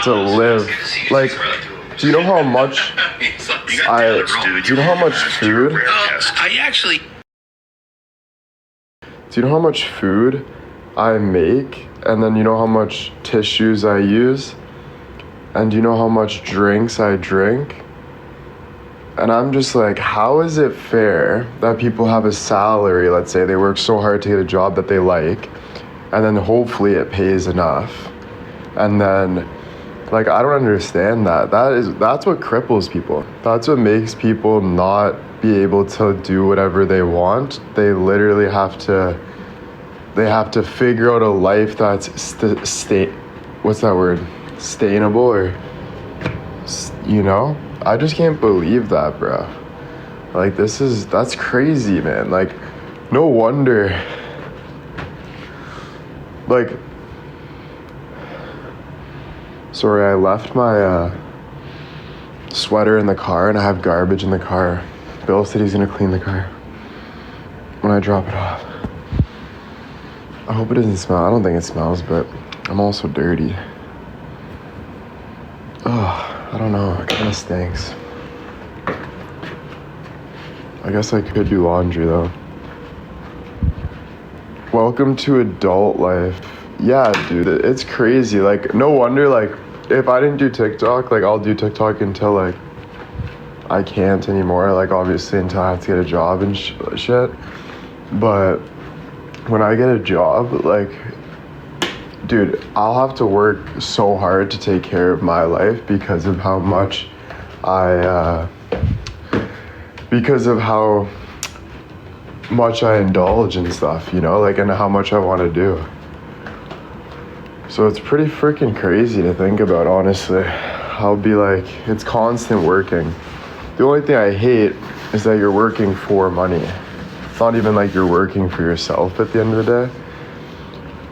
to live. Like, do you know how much do you know how much food? Do you know how much food I make? And then you know how much tissues I use? And do you know how much drinks I drink? And I'm just like, how is it fair that people have a salary, let's say they work so hard to get a job that they like, and then hopefully it pays enough. And then, like, I don't understand that. That's what cripples people. That's what makes people not be able to do whatever they want. They literally have to figure out a life that's what's that word? Sustainable, or, you know? I just can't believe that, bro. Like, that's crazy, man. Like, no wonder. Like, sorry, I left my sweater in the car and I have garbage in the car. Bill said he's gonna clean the car when I drop it off. I hope it doesn't smell. I don't think it smells, but I'm also dirty. Oh, I don't know. It kind of stinks. I guess I could do laundry, though. Welcome to adult life. Yeah, dude, it's crazy. Like, no wonder, like, if I didn't do TikTok, like, I'll do TikTok until, like, I can't anymore. Like, obviously, until I have to get a job and shit. But when I get a job, like, dude, I'll have to work so hard to take care of my life because of how much because of how much I indulge in stuff, you know, like, and how much I want to do. So it's pretty freaking crazy to think about, honestly. I'll be like, it's constant working. The only thing I hate is that you're working for money. It's not even like you're working for yourself at the end of the day.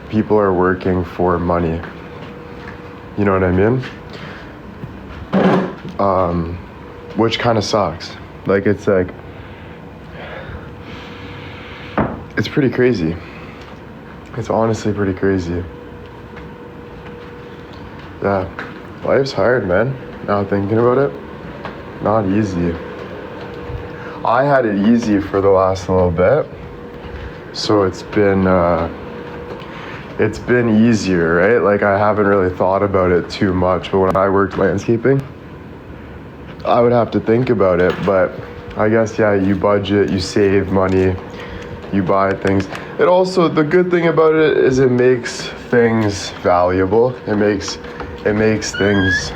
People are working for money. You know what I mean? Which kind of sucks. Like, it's pretty crazy. It's honestly pretty crazy. Yeah, life's hard, man. Now thinking about it, not easy. I had it easy for the last little bit, so it's been easier, right? Like, I haven't really thought about it too much, but when I worked landscaping, I would have to think about it. But I guess, yeah, you budget, you save money, you buy things. It also, the good thing about it is it makes things valuable. It makes things,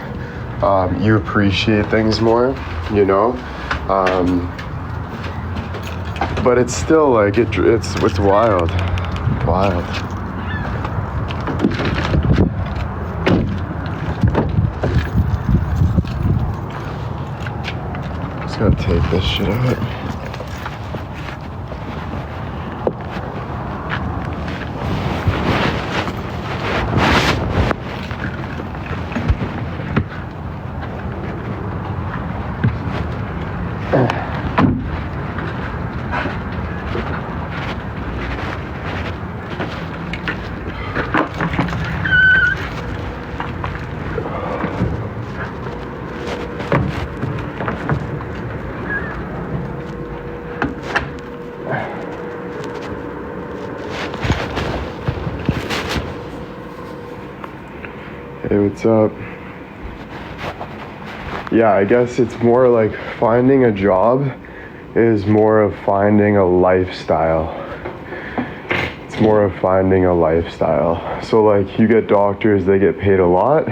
you appreciate things more, you know? But it's still like, it's wild. Just gotta take this shit out. Hey, what's up? Yeah, I guess it's more like finding a job is more of finding a lifestyle. It's more of finding a lifestyle. So, like, you get doctors, they get paid a lot.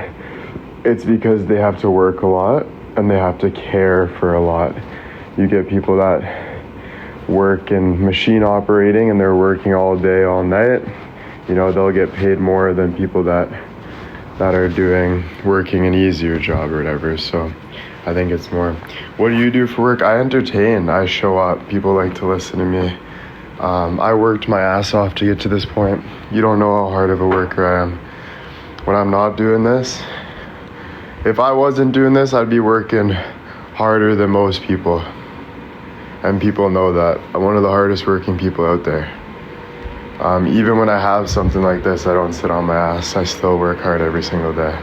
It's because they have to work a lot and they have to care for a lot. You get people that work in machine operating and they're working all day, all night. You know, they'll get paid more than people that are working an easier job or whatever. So I think it's more, what do you do for work? I entertain, I show up, people like to listen to me. I worked my ass off to get to this point. You don't know how hard of a worker I am. When I'm not doing this, if I wasn't doing this, I'd be working harder than most people. And people know that. I'm one of the hardest working people out there. Even when I have something like this, I don't sit on my ass. I still work hard every single day.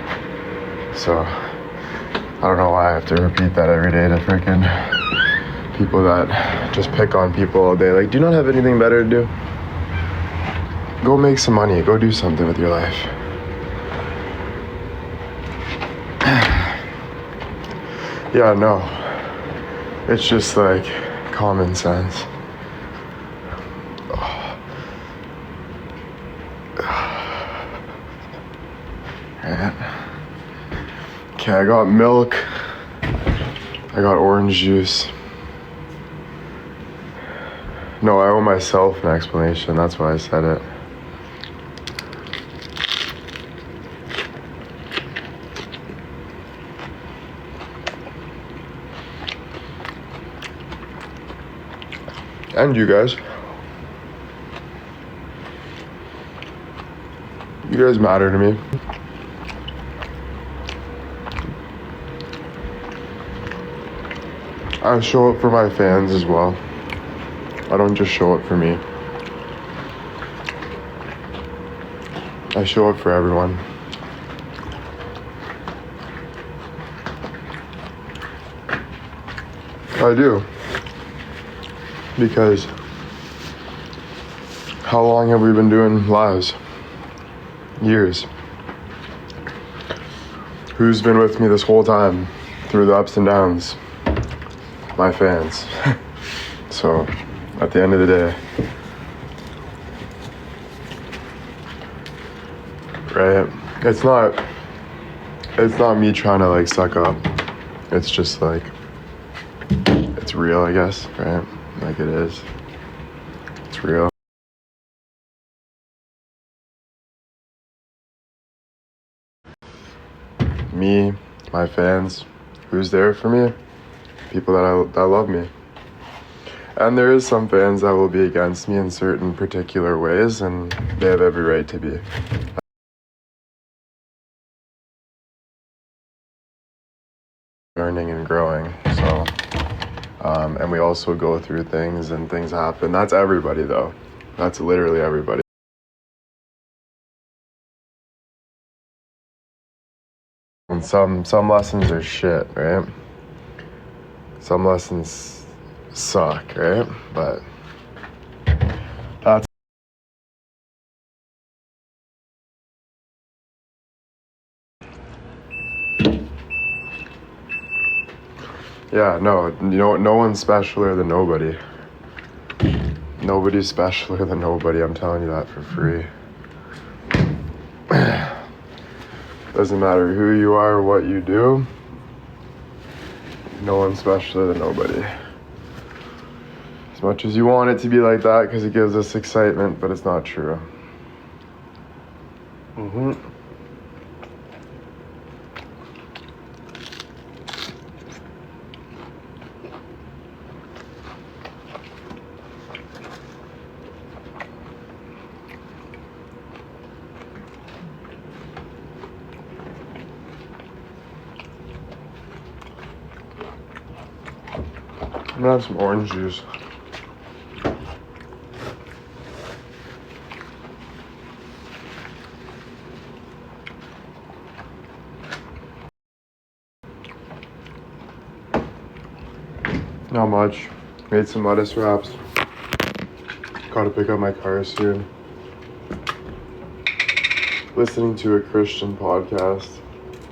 So I don't know why I have to repeat that every day to freaking people that just pick on people all day. Like, do you not have anything better to do? Go make some money. Go do something with your life. Yeah, no. It's just like common sense. Okay, I got milk. I got orange juice. No, I owe myself an explanation. That's why I said it. And you guys. You guys matter to me. I show up for my fans as well. I don't just show up for me. I show up for everyone. I do. Because how long have we been doing lives? Years. Who's been with me this whole time through the ups and downs? My fans. So at the end of the day, right? It's not me trying to like suck up. It's just like, it's real, I guess, right? Like it is. It's real. Me, my fans, who's there for me? People that love me. And there is some fans that will be against me in certain particular ways, and they have every right to be. Learning and growing, so and we also go through things and things happen. That's everybody though. That's literally everybody. And some lessons are shit, right? Some lessons suck, right? But that's yeah, no, no one's specialer than nobody. Nobody's specialer than nobody. I'm telling you that for free. Doesn't matter who you are or what you do. No one's specialer than nobody. As much as you want it to be like that because it gives us excitement, but it's not true. I'm gonna have some orange juice. Not much. Made some lettuce wraps. Gotta pick up my car soon. Listening to a Christian podcast.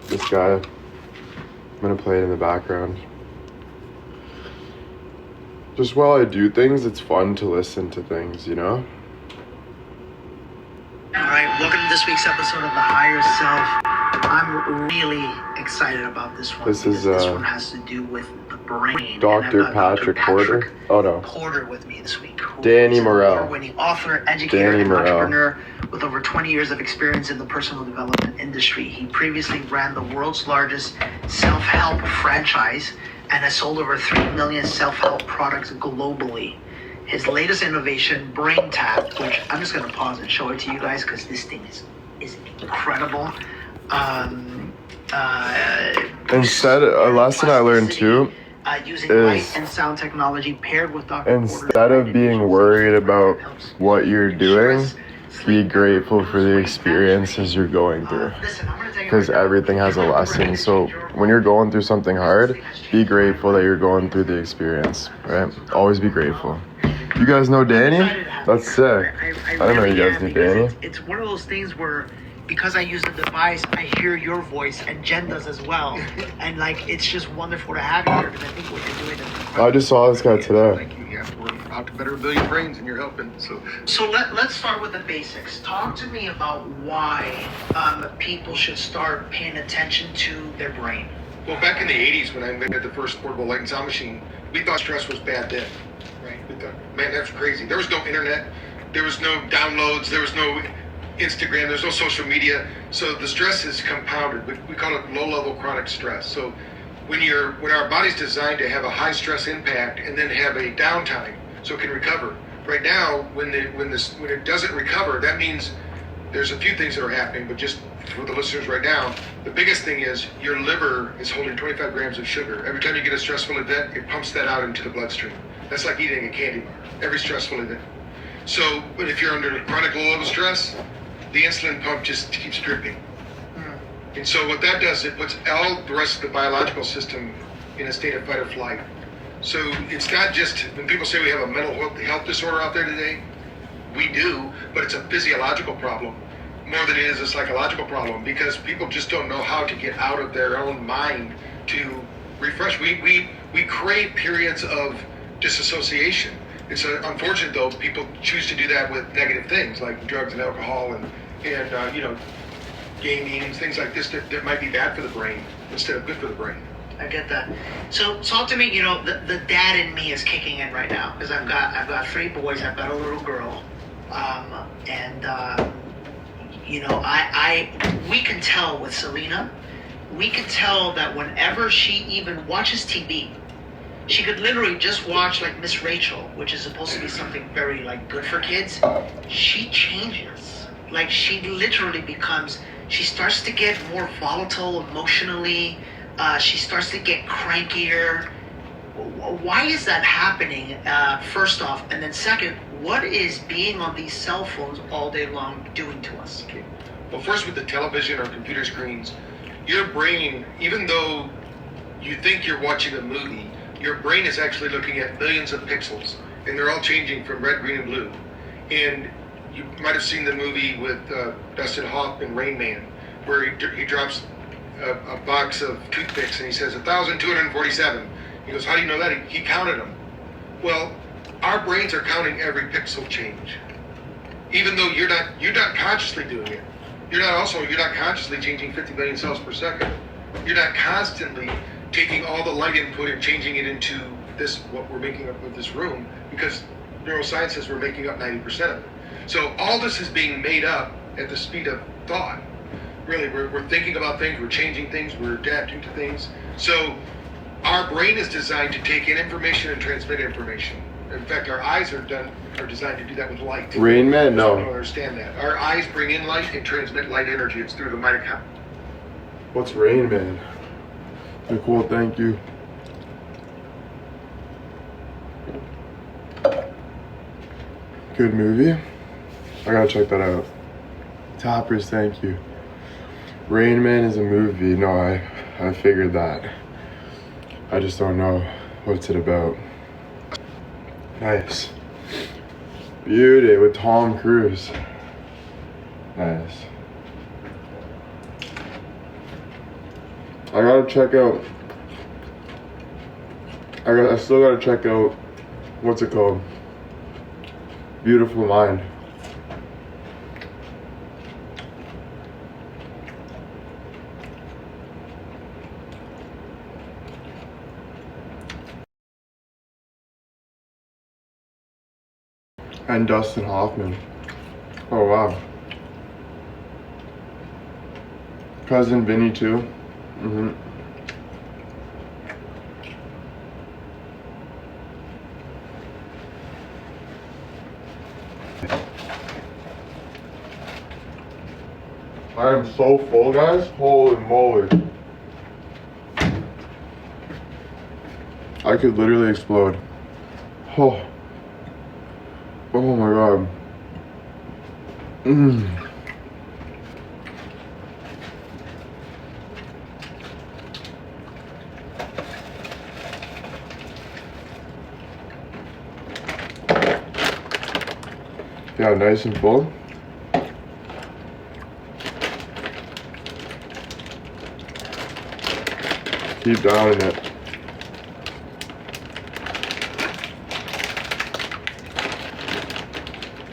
This guy. I'm gonna play it in the background. Just while I do things, it's fun to listen to things, you know? Alright, welcome to this week's episode of The Higher Self. I'm really excited about this one. This one has to do with the brain. Dr. Patrick Porter. Oh no. Porter with me this week. Danny Morell. Award-winning author, educator, and entrepreneur with over 20 years of experience in the personal development industry. He previously ran the world's largest self-help franchise and has sold over 3 million self-help products globally. His latest innovation, BrainTap, which I'm just going to pause and show it to you guys because this thing is incredible. Instead, a lesson I learned too using light and sound technology paired with Dr. instead of being worried about what you're doing, be grateful for the experiences you're going through, because everything has a lesson. So when you're going through something hard, be grateful that you're going through the experience, right? Always be grateful. You guys know Danny? That's sick. I don't know you guys knew Danny. It's one of those things where, because I use the device, I hear your voice, and Jen does as well. And like, it's just wonderful to have you here, because I think what you're doing is... I just saw this guy today. Thank you. Yeah, we're out to better a billion brains, and you're helping. So let's start with the basics. Talk to me about why people should start paying attention to their brain. Well, back in the 80s, when I invented the first portable light and sound machine, we thought stress was bad then. Right? We thought, man, that's crazy. There was no internet. There was no downloads. There was no Instagram. There's no social media. So the stress is compounded. We call it low-level chronic stress. So when our body's designed to have a high stress impact and then have a downtime so it can recover. Right now, when it doesn't recover, that means there's a few things that are happening, but just for the listeners right now, the biggest thing is your liver is holding 25 grams of sugar. Every time you get a stressful event, it pumps that out into the bloodstream. That's like eating a candy bar, every stressful event. So, but if you're under chronic low-level stress, the insulin pump just keeps dripping. And so what that does, it puts all the rest of the biological system in a state of fight or flight. So it's not just, when people say we have a mental health disorder out there today, we do, but it's a physiological problem more than it is a psychological problem, because people just don't know how to get out of their own mind to refresh. We crave periods of disassociation. It's unfortunate, though, people choose to do that with negative things like drugs and alcohol and gaming, things like this that might be bad for the brain instead of good for the brain. I get that. So talk to me. The dad in me is kicking in right now, because I've got 3 boys. I've got a little girl, we can tell with Selena. We can tell that whenever she even watches TV, she could literally just watch like Miss Rachel, which is supposed to be something very like good for kids. She changes. Like, she literally becomes. She starts to get more volatile emotionally. She starts to get crankier. Why is that happening, first off? And then second, what is being on these cell phones all day long doing to us? Okay. Well, first, with the television or computer screens, your brain, even though you think you're watching a movie, your brain is actually looking at millions of pixels, and they're all changing from red, green, and blue. And you might have seen the movie with Dustin Hoffman, Rain Man, where he drops a box of toothpicks and he says 1,247. He goes, how do you know that? He counted them. Well, our brains are counting every pixel change, even though you're not consciously doing it. You're not consciously changing 50 million cells per second. You're not constantly taking all the light input and changing it into this, what we're making up with this room, because neuroscience says we're making up 90% of it. So all this is being made up at the speed of thought. Really, we're thinking about things, we're changing things, we're adapting to things. So our brain is designed to take in information and transmit information. In fact, our eyes are designed to do that with light. Rain Man? No. I don't understand that. Our eyes bring in light and transmit light energy. It's through the mitochondria. What's Rain Man? Cool, thank you. Good movie. I gotta check that out. Toppers, thank you. Rain Man is a movie. No, I figured that. I just don't know what's it about. Nice. Beauty with Tom Cruise. Nice. I gotta check out. I still gotta check out. What's it called? Beautiful Mind. And Dustin Hoffman. Oh wow. Cousin Vinny too. I am so full, guys. Holy moly. I could literally explode. Oh my god. Yeah, nice and full. Keep downing it.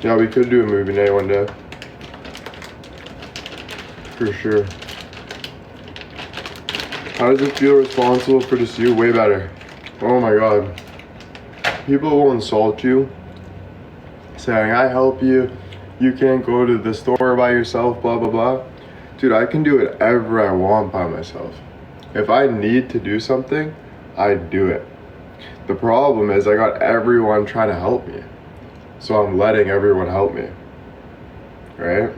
Yeah, we could do a movie night one day. For sure. How does it feel responsible for just you? Way better. Oh my god. People will insult you, saying, I help you, you can't go to the store by yourself, blah, blah, blah. Dude, I can do whatever I want by myself. If I need to do something, I do it. The problem is I got everyone trying to help me. So I'm letting everyone help me, right?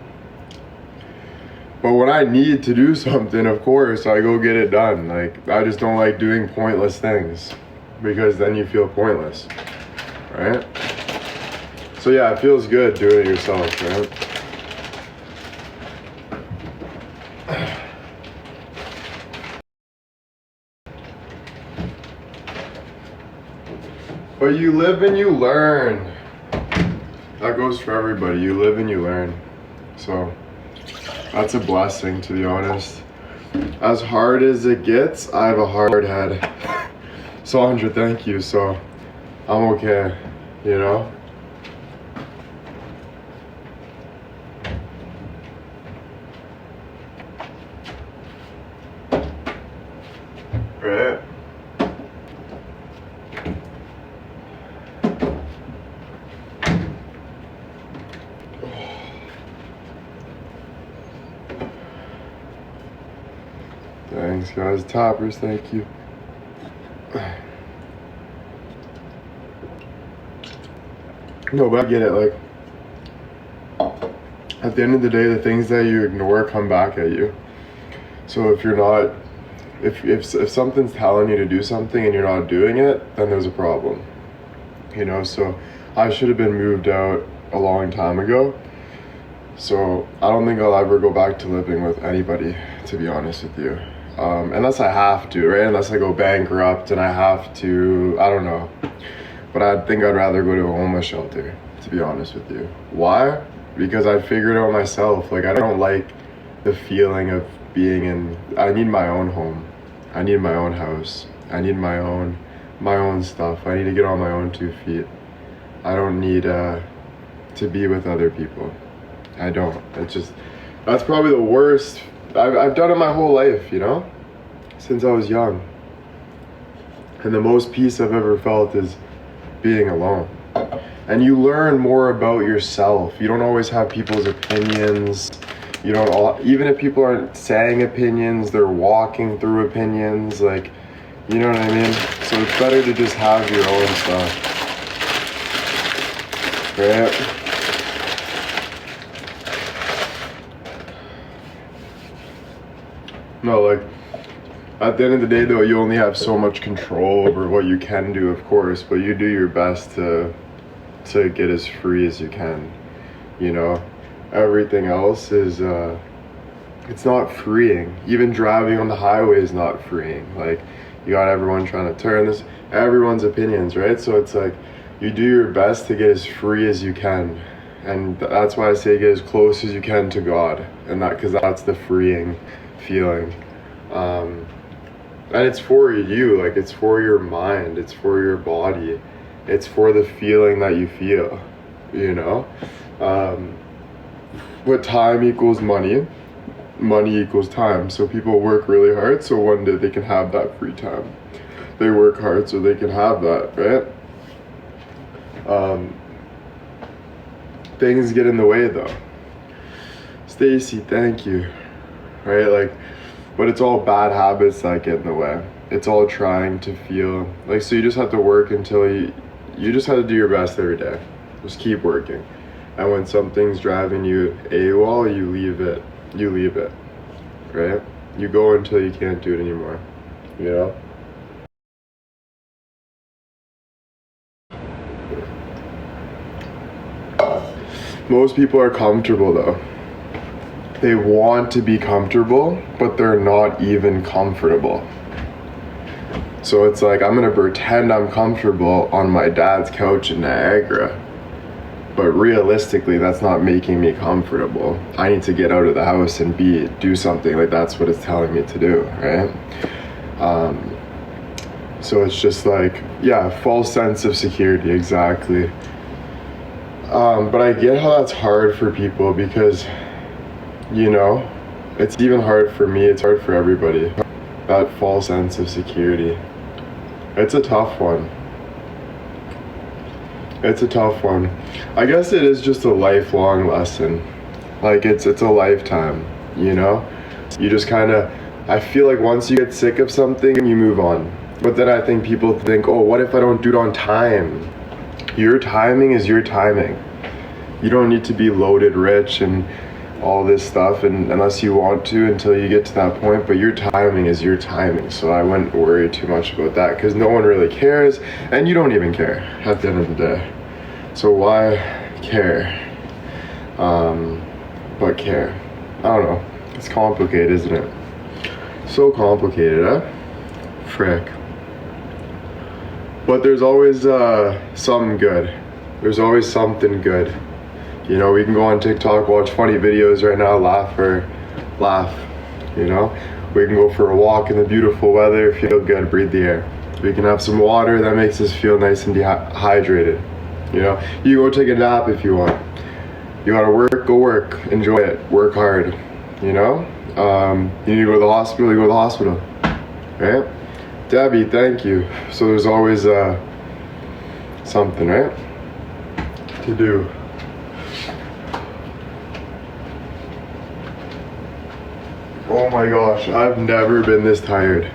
But when I need to do something, of course, I go get it done. Like, I just don't like doing pointless things because then you feel pointless, right? So yeah, it feels good doing it yourself, right? But you live and you learn. That goes for everybody. You live and you learn. So that's a blessing, to be honest. As hard as it gets, I have a hard head. Sandra, thank you. So I'm okay, you know? Right? Thanks, guys. Toppers, thank you. No, but I get it. Like, at the end of the day, the things that you ignore come back at you. So if you're not, if something's telling you to do something and you're not doing it, then there's a problem. You know, so I should have been moved out a long time ago. So I don't think I'll ever go back to living with anybody, to be honest with you. Unless I have to, right? Unless I go bankrupt and I have to, I don't know. But I think I'd rather go to a homeless shelter, to be honest with you. Why? Because I figured out myself. Like, I don't like the feeling of being in, I need my own home. I need my own house. I need my own stuff. I need to get on my own 2 feet. I don't need to be with other people. I don't. It's just, that's probably the worst. I've done it my whole life, you know? Since I was young. And the most peace I've ever felt is being alone. And you learn more about yourself. You don't always have people's opinions. You don't all, even if people aren't saying opinions, they're walking through opinions. Like, you know what I mean? So it's better to just have your own stuff. Right? No, like, at the end of the day, though, you only have so much control over what you can do, of course, but you do your best to get as free as you can, you know? Everything else is, it's not freeing. Even driving on the highway is not freeing. Like, you got everyone trying to turn this, everyone's opinions, right? So it's like, you do your best to get as free as you can. And that's why I say get as close as you can to God. And that, because that's the freeing feeling. And it's for you, like, it's for your mind, it's for your body, it's for the feeling that you feel, you know? What time equals money equals time. So people work really hard so one day they can have that free time. They work hard so they can have that, right? Things get in the way though. Stacy, thank you. Right, like, but it's all bad habits that get in the way. It's all trying to feel like, so you just have to work until you just have to do your best every day. Just keep working. And when something's driving you AWOL, you leave it, right? You go until you can't do it anymore, you know? Most people are comfortable though. They want to be comfortable, but they're not even comfortable. So it's like, I'm gonna pretend I'm comfortable on my dad's couch in Niagara, but realistically, that's not making me comfortable. I need to get out of the house and do something. Like, that's what it's telling me to do, right? So it's just like, yeah, false sense of security, exactly. But I get how that's hard for people because, you know, it's even hard for me, it's hard for everybody. That false sense of security. It's a tough one. It's a tough one. I guess it is just a lifelong lesson. Like, it's a lifetime, you know? You just kind of, I feel like once you get sick of something, you move on. But then I think people think, oh, what if I don't do it on time? Your timing is your timing. You don't need to be loaded rich and all this stuff, and unless you want to, until you get to that point. But your timing is your timing, so I wouldn't worry too much about that, because no one really cares, and you don't even care at the end of the day. So why care? But care. I don't know. It's complicated, isn't it? So complicated, huh? Frick. But there's always something good. There's always something good. You know, we can go on TikTok, watch funny videos right now, laugh, you know? We can go for a walk in the beautiful weather, feel good, breathe the air. We can have some water that makes us feel nice and dehydrated, you know? You go take a nap if you want. You gotta work, go work, enjoy it, work hard, you know? You need to go to the hospital, you go to the hospital, right? Debbie, thank you. So there's always something, right, to do. Oh my gosh, I've never been this tired.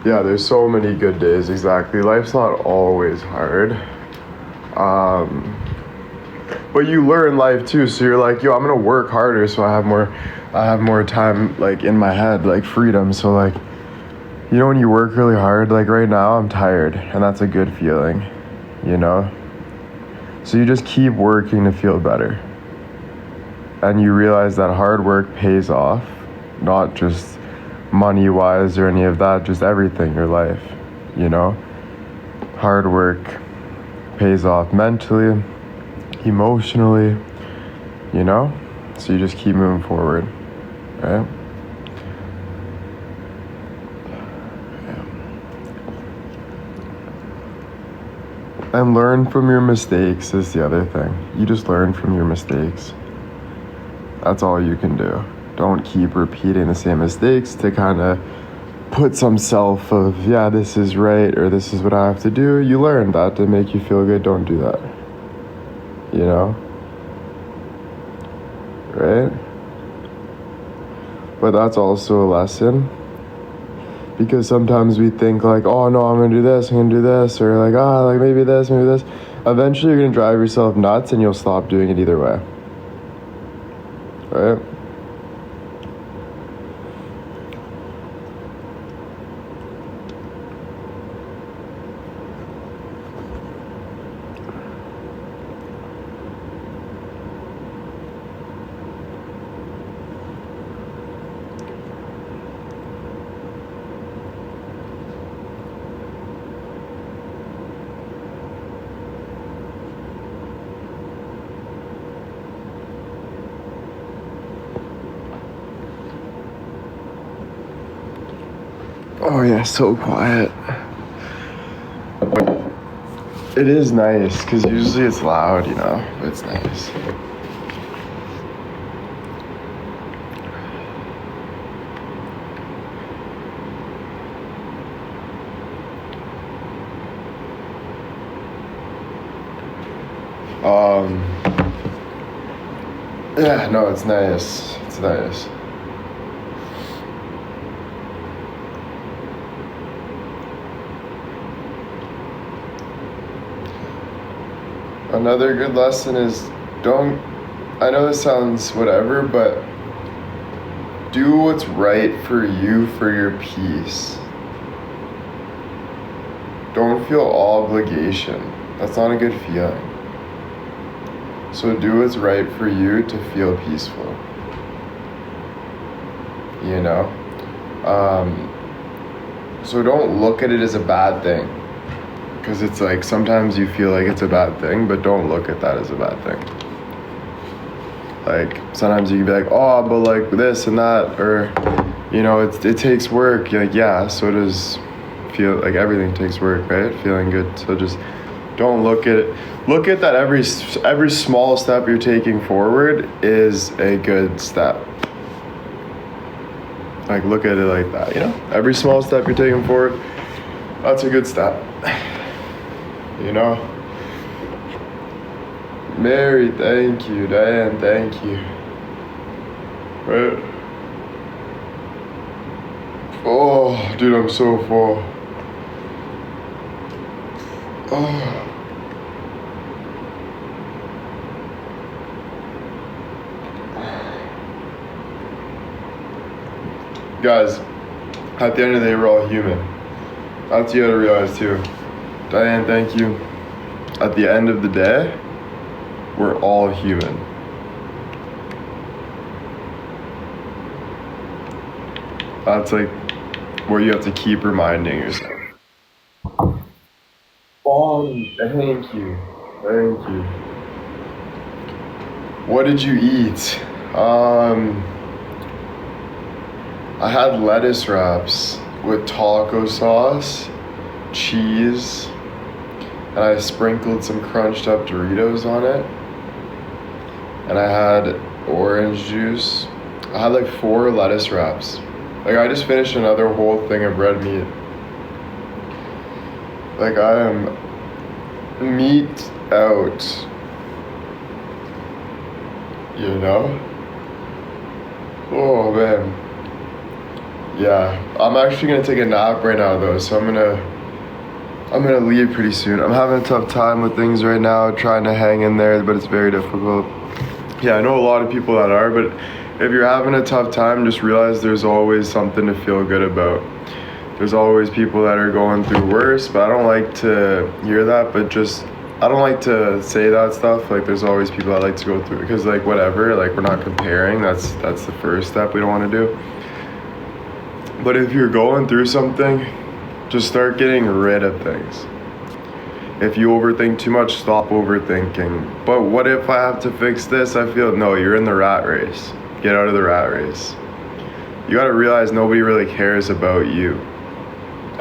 Yeah, there's so many good days, exactly. Life's not always hard. But you learn life too, so you're like, yo, I'm gonna work harder so I have more time, like, in my head, like freedom. So like, you know, when you work really hard, like right now I'm tired, and that's a good feeling, you know? So you just keep working to feel better. And you realize that hard work pays off, not just money-wise or any of that, just everything, your life, you know? Hard work pays off mentally, emotionally, you know? So you just keep moving forward, right? And learn from your mistakes is the other thing. You just learn from your mistakes. That's all you can do. Don't keep repeating the same mistakes to kind of put some self of, yeah, this is right, or this is what I have to do. You learn that to make you feel good. Don't do that. You know? Right? But that's also a lesson. Because sometimes we think like, oh no, I'm gonna do this, or like, like maybe this. Eventually you're gonna drive yourself nuts and you'll stop doing it either way. Right? Oh yeah, so quiet. It is nice, because usually it's loud, you know, but it's nice. Yeah, no, it's nice. It's nice. Another good lesson is I know this sounds whatever, but do what's right for you, for your peace. don't feel obligation. That's not a good feeling. So do what's right for you to feel peaceful. You know? So don't look at it as a bad thing. Because it's like, sometimes you feel like it's a bad thing, but don't look at that as a bad thing. Like, sometimes you can be like, oh, but like this and that, or, you know, it takes work. You're like, yeah, so does feel like everything takes work, right? Feeling good. So just don't look at it. Look at that every small step you're taking forward is a good step. Like, look at it like that, you know? Every small step you're taking forward, that's a good step. You know? Mary, thank you. Diane, thank you. Right? Oh, dude, I'm so full. Oh. Guys, at the end of the day, we're all human. That's you gotta realize too. Diane, thank you. At the end of the day, we're all human. That's like where you have to keep reminding yourself. Thank you. Thank you. What did you eat? I had lettuce wraps with taco sauce, cheese, and I sprinkled some crunched up Doritos on it. And I had orange juice. I had like 4 lettuce wraps. Like, I just finished another whole thing of red meat. Like, I am meat out. You know? Oh man. Yeah, I'm actually gonna take a nap right now though, so I'm gonna leave pretty soon. I'm having a tough time with things right now, trying to hang in there, but it's very difficult. Yeah, I know a lot of people that are, but if you're having a tough time, just realize there's always something to feel good about. There's always people that are going through worse, but I don't like to hear that, but just, I don't like to say that stuff. Like, there's always people that like to go through, because like, whatever, like, we're not comparing. That's the first step we don't want to do. But if you're going through something, just start getting rid of things. If you overthink too much, stop overthinking. But what if I have to fix this? I feel, no, you're in the rat race. Get out of the rat race. You gotta realize nobody really cares about you.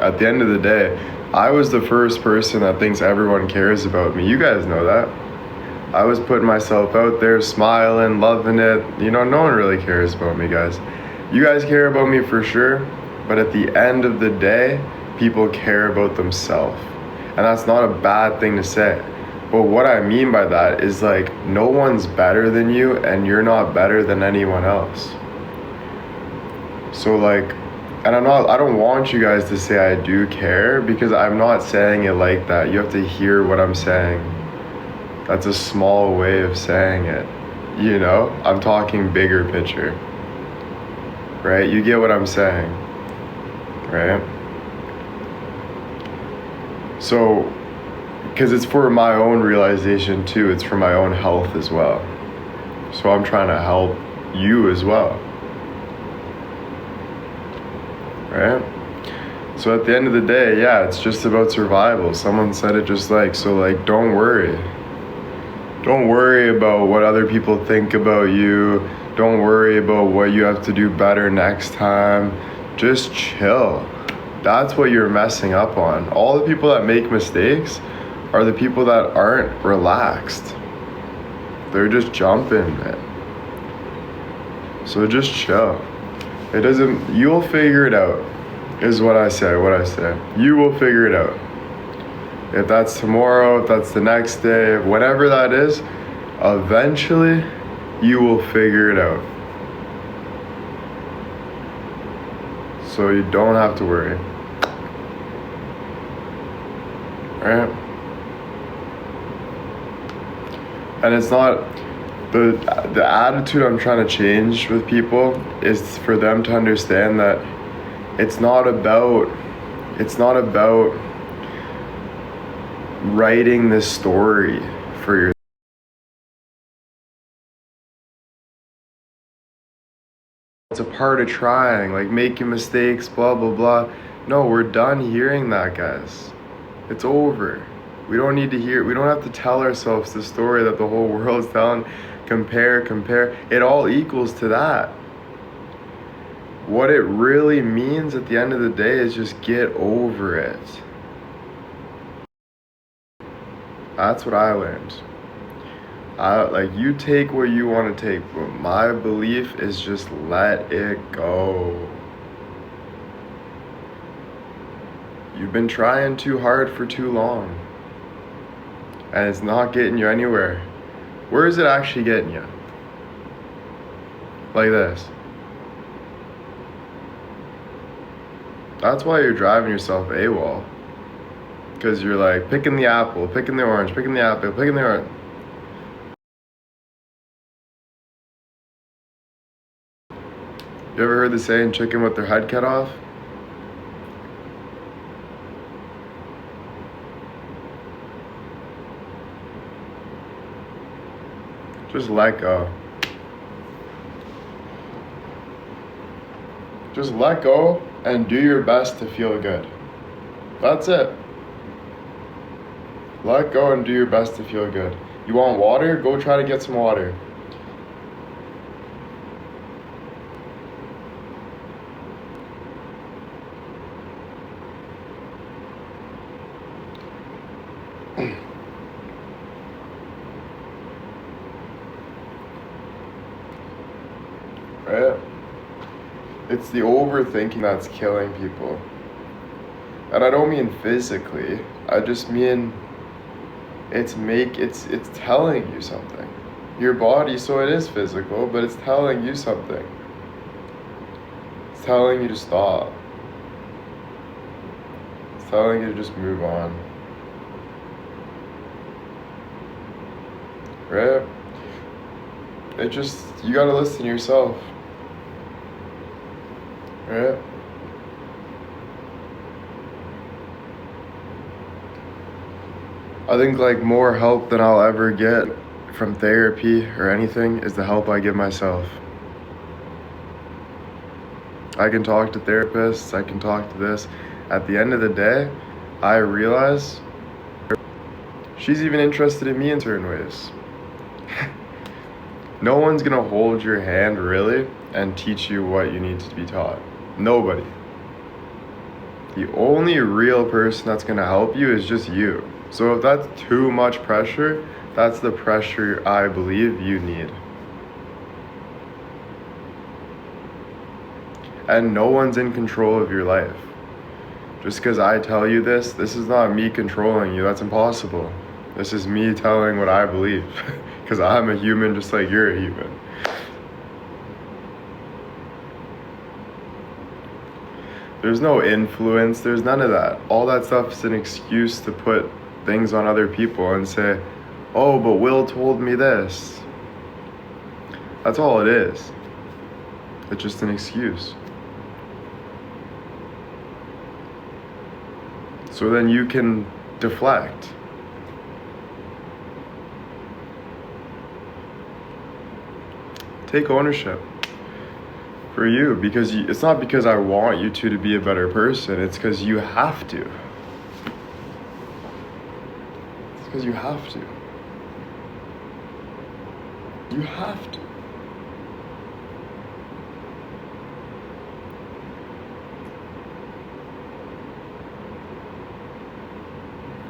At the end of the day, I was the first person that thinks everyone cares about me. You guys know that. I was putting myself out there, smiling, loving it. You know, no one really cares about me, guys. You guys care about me for sure, but at the end of the day, people care about themselves. And that's not a bad thing to say. But what I mean by that is, like, no one's better than you and you're not better than anyone else. So like, and I don't want you guys to say I do care, because I'm not saying it like that. You have to hear what I'm saying. That's a small way of saying it. You know, I'm talking bigger picture. Right? You get what I'm saying. Right? So, because it's for my own realization too, it's for my own health as well. So I'm trying to help you as well. Right? So at the end of the day, yeah, it's just about survival. Someone said it just like, so like, don't worry. Don't worry about what other people think about you. Don't worry about what you have to do better next time. Just chill. That's what you're messing up on. All the people that make mistakes are the people that aren't relaxed. They're just jumping it. So just chill. It doesn't, you'll figure it out, is what I say. You will figure it out. If that's tomorrow, if that's the next day, whatever that is, eventually you will figure it out. So you don't have to worry. Right? And it's not, the attitude I'm trying to change with people is for them to understand that it's not about writing this story for yourself. It's a part of trying, like making mistakes, blah, blah, blah. No, we're done hearing that, guys. It's over. We don't need to hear, we don't have to tell ourselves the story that the whole world's telling. Compare. It all equals to that. What it really means at the end of the day is just get over it. That's what I learned. Like, you take what you want to take, but my belief is just let it go. You've been trying too hard for too long, and it's not getting you anywhere. Where is it actually getting you? Like this. That's why you're driving yourself AWOL. Because you're like picking the apple, picking the orange, picking the apple, picking the orange. You ever heard the saying, chicken with their head cut off? Just let go. Just let go and do your best to feel good. That's it. Let go and do your best to feel good. You want water? Go try to get some water. Right? It's the overthinking that's killing people. And I don't mean physically. I just mean it's telling you something. Your body, so it is physical, but it's telling you something. It's telling you to stop. It's telling you to just move on. Right? You gotta listen to yourself. Right? I think like more help than I'll ever get from therapy or anything is the help I give myself. I can talk to therapists, I can talk to this. At the end of the day, I realize she's even interested in me in certain ways. No one's gonna hold your hand really and teach you what you need to be taught. Nobody. The only real person that's gonna help you is just you. So if that's too much pressure, that's the pressure I believe you need. And no one's in control of your life. Just because I tell you this is not me controlling you. That's impossible. This is me telling what I believe. Because I'm a human just like you're a human. There's no influence, there's none of that. All that stuff is an excuse to put things on other people and say, oh, but Will told me this. That's all it is. It's just an excuse. So then you can deflect. Take ownership for you, because it's not because I want you to be a better person, it's because you have to. It's because you have to. You have to.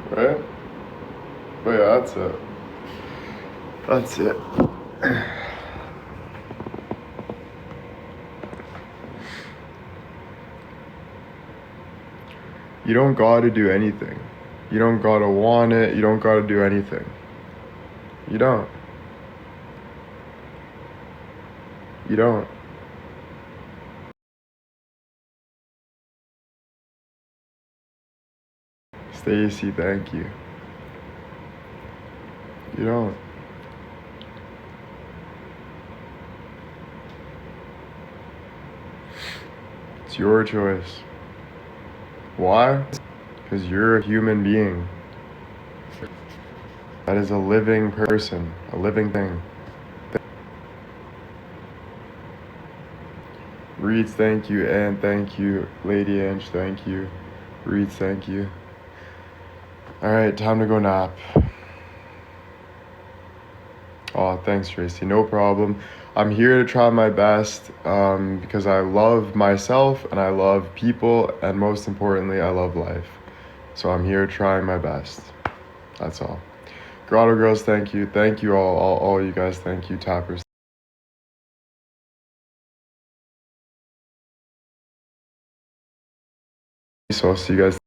Right? But yeah, that's it. That's it. You don't gotta do anything. You don't gotta want it. You don't gotta do anything. You don't. You don't. Stacy, thank you. You don't. It's your choice. Why? Because you're a human being. That is a living person, a living thing. Reeds, thank you. And thank you. Lady Ange, thank you. Reeds, thank you. All right, time to go nap. Oh, thanks, Tracy. No problem. I'm here to try my best because I love myself and I love people, and most importantly, I love life. So I'm here trying my best. That's all. Grotto Girls, thank you. Thank you all you guys. Thank you, Tappers. So I'll see you guys.